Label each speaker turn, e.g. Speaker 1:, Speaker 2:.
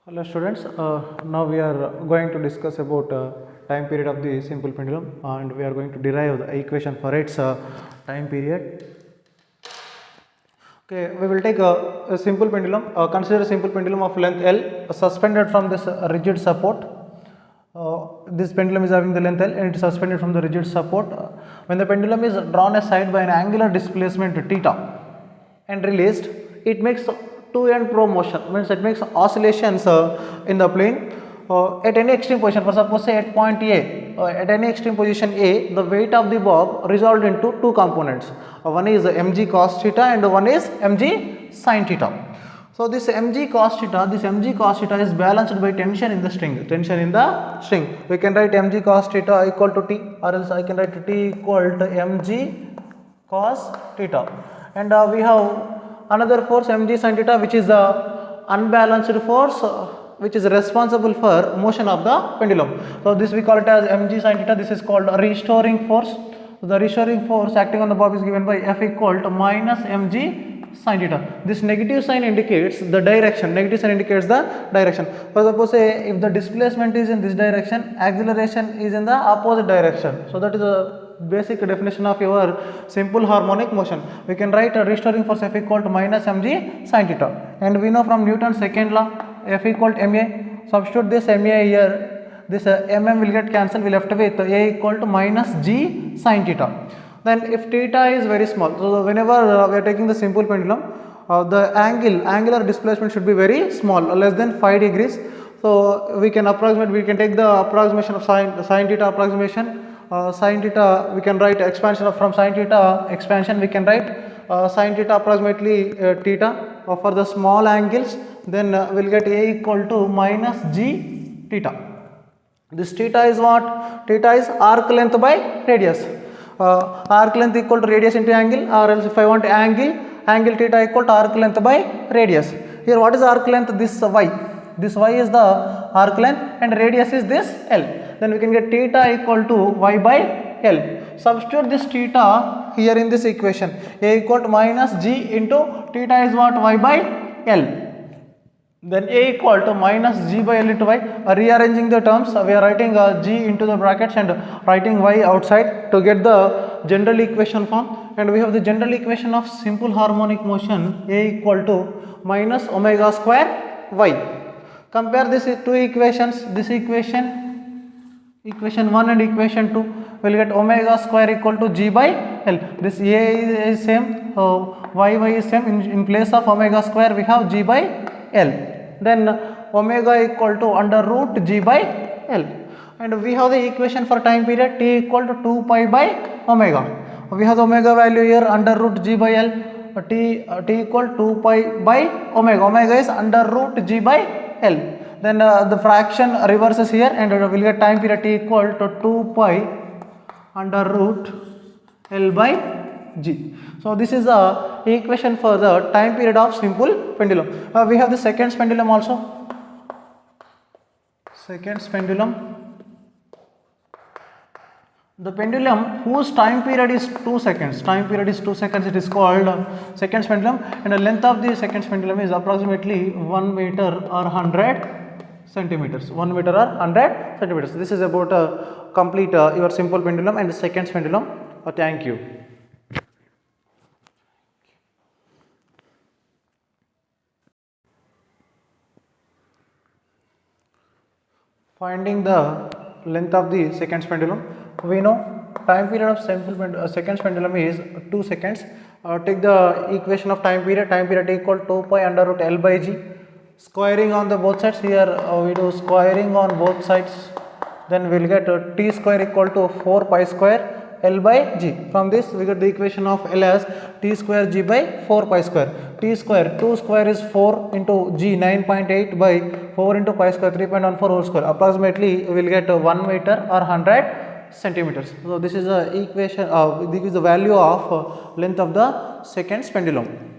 Speaker 1: Hello students, now we are going to discuss about time period of the simple pendulum, and we are going to derive the equation for its time period. Okay, we will take a simple pendulum, consider a simple pendulum of length L suspended from this rigid support. This pendulum is having the length L and it is suspended from the rigid support. When the pendulum is drawn aside by an angular displacement theta and released, it makes to and fro motion, means it makes oscillations in the plane at any extreme position. For suppose say at point A, at any extreme position A, the weight of the bob resolved into two components. One is mg cos theta and one is mg sin theta. So this mg cos theta is balanced by tension in the string. We can write mg cos theta equal to T, or else I can write T equal to mg cos theta. And we have another force mg sin theta, which is the unbalanced force which is responsible for motion of the pendulum. So this we call it as mg sin theta. This is called restoring force. So the restoring force acting on the bob is given by F equal to minus mg sin theta. This negative sign indicates the direction. For suppose say if the displacement is in this direction, acceleration is in the opposite direction. So that is a basic definition of your simple harmonic motion. We can write a restoring force F equal to minus mg sin theta, and we know from Newton's second law F equal to ma. Substitute this ma here, this mm will get cancelled, we left with a equal to minus g sin theta. Then if theta is very small, so whenever we are taking the simple pendulum, the angular displacement should be very small, less than 5 degrees. So we can take the approximation of sin theta approximation. Sin theta, we can write expansion from sin theta expansion, we can write sin theta approximately theta for the small angles. Then we'll get a equal to minus g theta. This theta is what? Theta is arc length by radius. Arc length equal to radius into angle, or else if I want angle theta equal to arc length by radius. Here what is arc length? This y. This y is the arc length and radius is this L. Then we can get theta equal to y by L. Substitute this theta here in this equation. A equal to minus g into theta is what? Y by L. Then a equal to minus g by L into y. Rearranging the terms, we are writing g into the brackets and writing y outside to get the general equation form. And we have the general equation of simple harmonic motion, a equal to minus omega square y. Compare these two equations. This equation 1 and equation 2, will get omega square equal to g by L. This a is same, y is same. In place of omega square we have g by L. Then omega equal to under root g by L. And we have the equation for time period t equal to 2 pi by omega. We have the omega value here under root g by L. T equal 2 pi by omega. Omega is under root g by L. Then the fraction reverses here, and we will get time period t equal to 2 pi under root L by g. So this is the equation for the time period of simple pendulum. We have the seconds pendulum also. Seconds pendulum. The pendulum whose time period is 2 seconds. It is called seconds pendulum, and the length of the seconds pendulum is approximately 1 meter or 100 centimeters. This is about complete your simple pendulum and seconds pendulum. Thank you. Finding the length of the seconds pendulum, we know time period of seconds pendulum is 2 seconds. Take the equation of time period equal to 2 pi under root L by g. Squaring on the both sides, here we do squaring on both sides, then we will get t square equal to 4 pi square L by g. From this we get the equation of L as t square g by 4 pi square. T square, 2 square is 4 into g, 9.8 by 4 into pi square, 3.14 whole square. Approximately we will get 1 meter or 100 centimeters. So this is the equation, this is the value of length of the seconds pendulum.